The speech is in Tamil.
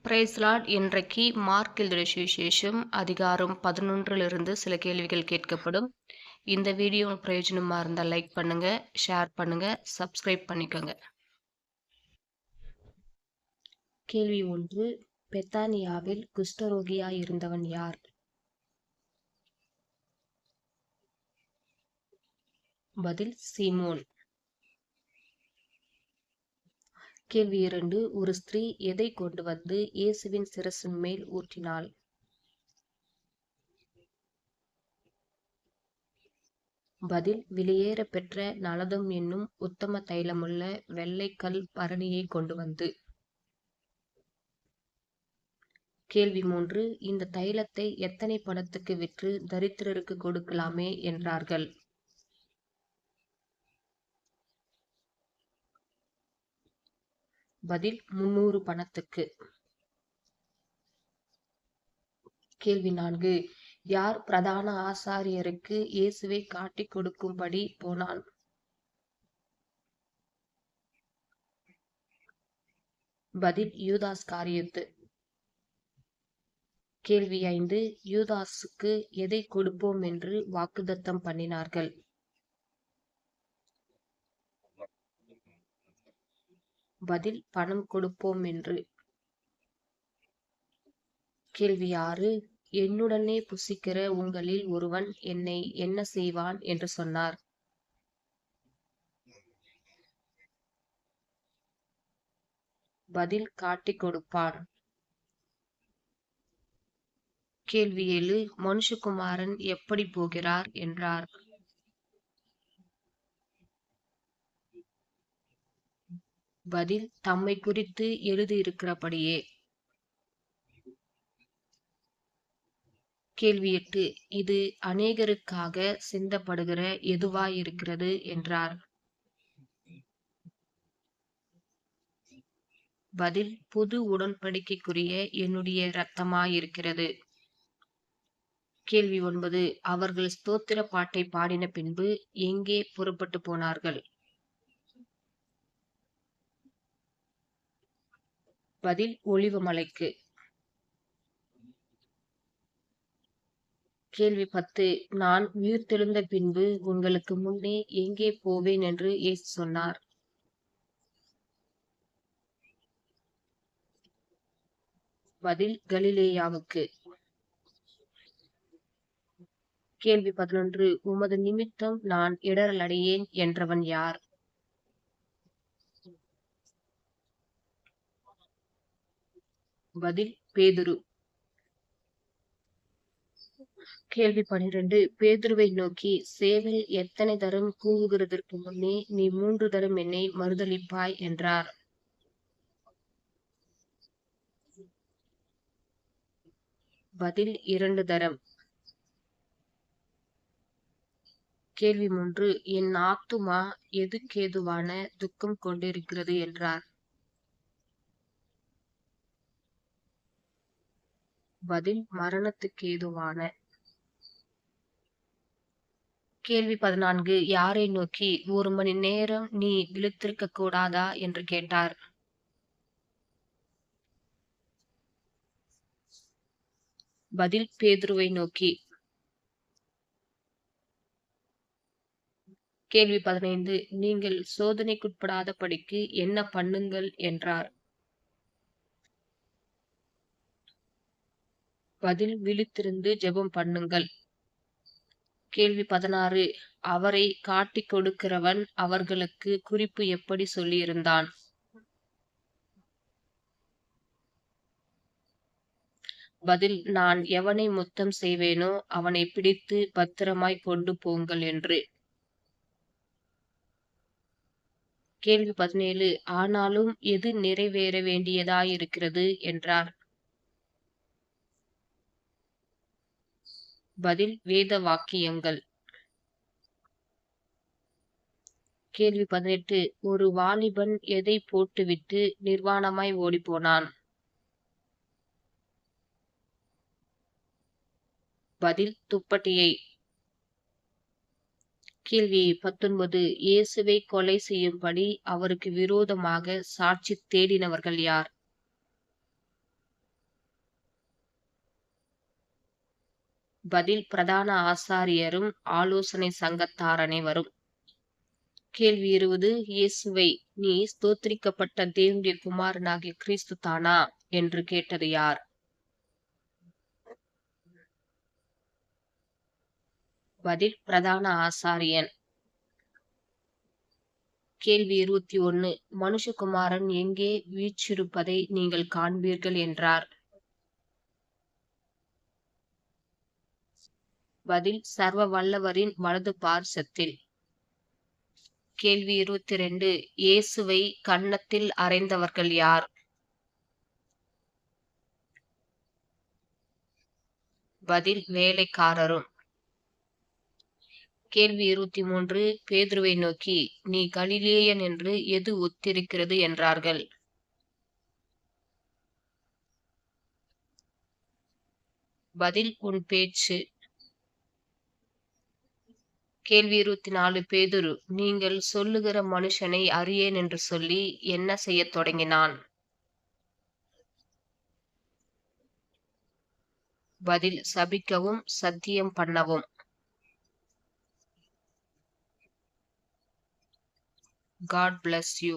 Price Lord. இன்றைக்கு மார்க் எழுதிய சுவிசேஷம் அதிகாரம் 11 சில கேள்விகள் கேட்கப்படும். இந்த வீடியோ பிரயோஜனமா இருந்தால் லைக் பண்ணுங்க, ஷேர் பண்ணுங்க, சப்ஸ்கிரைப் பண்ணிக்கோங்க. கேள்வி 1. பெத்தானியாவில் குஷ்டரோகியாய் இருந்தவன் யார்? பதில் சீமோன். கேள்வி 2. ஒரு ஸ்திரீ எதை கொண்டு வந்து இயேசுவின் சிரசின் மேல் ஊற்றினாள்? பதில் விலையேற பெற்ற நலதம் என்னும் உத்தம தைலமுள்ள வெள்ளைக்கல் பரணியை கொண்டு வந்து. கேள்வி 3. இந்த தைலத்தை எத்தனை பணத்துக்கு விற்று தரித்திரருக்கு கொடுக்கலாமே என்றார்கள்? பதில் 300 பணத்துக்கு. கேள்வி 4. யார் பிரதான ஆசாரியருக்கு இயேசுவை காட்டிக் கொடுக்கும்படி போனான்? பதில் யூதாஸ் காரியத்து. கேள்வி 5. யூதாசுக்கு எதை கொடுப்போம் என்று வாக்குத்தத்தம் பண்ணினார்கள்? பதில் பணம் கொடுப்போம் என்று. கேள்வி 6. என்னுடனே புசிக்கிற உங்களில் ஒருவன் என்னை என்ன செய்வான் என்று சொன்னார்? பதில் காட்டிக் கொடுப்பான். கேள்வி 7. மனுஷகுமாரன் எப்படி போகிறார் என்றார்? பதில் தம்மை குறித்து எழுதியிருக்கிறபடியே. கேள்வி 8. இது அநேகருக்காக சிந்தப்படுகிற எதுவாயிருக்கிறது என்றார்? பதில் புது உடன்படிக்கைக்குரிய என்னுடைய இரத்தமாயிருக்கிறது. கேள்வி 9. அவர்கள் ஸ்தோத்திர பாட்டை பாடின பின்பு எங்கே புறப்பட்டு போனார்கள்? பதில் ஒலிவமலைக்கு. கேள்வி 10. நான் உயிர்த்தெழுந்த பின்பு உங்களுக்கு முன்னே எங்கே போவேன் என்று இயேசு சொன்னார்? பதில் கலிலேயாவுக்கு. கேள்வி 11. உமது நிமித்தம் நான் இடறலடையேன் என்றவன் யார்? பதில் பேதுரு. கேள்வி 12. பேதுருவை நோக்கி சேவல் எத்தனை தரம் கூவுகிறதற்கு முன்னே நீ 3 தரம் என்னை மறுதலிப்பாய் என்றார்? பதில் 2 தரம். கேள்வி 3. என் ஆத்துமா எதுக்கேதுவான துக்கம் கொண்டிருக்கிறது என்றார்? பதில் மரணத்துக்கேதுவான. கேள்வி 14. யாரை நோக்கி 1 மணி நேரம் நீ விழித்திருக்க கூடாதா என்று கேட்டார்? பதில் பேதுருவை நோக்கி. கேள்வி 15. நீங்கள் சோதனைக்குட்படாதபடிக்கு என்ன பண்ணுங்கள் என்றார்? பதில் விழித்திருந்து ஜெபம் பண்ணுங்கள். கேள்வி 16. அவரை காட்டிக் கொடுக்கிறவன் அவர்களுக்கு குறிப்பு எப்படி சொல்லியிருந்தான்? பதில் நான் எவனை முத்தம் செய்வேனோ அவனை பிடித்து பத்திரமாய் கொண்டு போங்கள் என்று. கேள்வி 17. ஆனாலும் எது நிறைவேற வேண்டியதாயிருக்கிறது என்றார்? பதில் வேத வாக்கியங்கள். கேள்வி 18. ஒரு வாலிபன் எதை போட்டுவிட்டு நிர்வாணமாய் ஓடிப்போனான்? பதில் துப்பட்டியை. கேள்வி 19. இயேசுவை கொலை செய்யும்படி அவருக்கு விரோதமாக சாட்சி தேடினவர்கள் யார்? பதில் பிரதான ஆசாரியரும் ஆலோசனை சங்கத்தார் அனைவரும். கேள்வி 20. இயேசுவை, நீ ஸ்தோத்திரிக்கப்பட்ட தேவனுடைய குமாரனாகிய கிறிஸ்து தானா என்று கேட்டது யார்? பதில் பிரதான ஆசாரியன். கேள்வி 21. மனுஷகுமாரன் எங்கே வீற்றிருப்பதை நீங்கள் காண்பீர்கள் என்றார்? பதில் சர்வ வல்லவரின் வலது பார்சத்தில். கேள்வி 22. இயேசுவை கன்னத்தில் அறைந்தவர்கள் யார்? பதில் வேலைக்காரரும். கேள்வி 23. பேதுருவை நோக்கி, நீ கலிலேயன் என்று எது ஒத்திருக்கிறது என்றார்கள்? பதில் உன் பேச்சு. கேள்வி 24. பேதுரு, நீங்கள் சொல்லுகிற மனுஷனை அறியேன் என்று சொல்லி என்ன செய்யத் தொடங்கினான்? பதில் சபிக்கவும் சத்தியம் பண்ணவும். God bless you.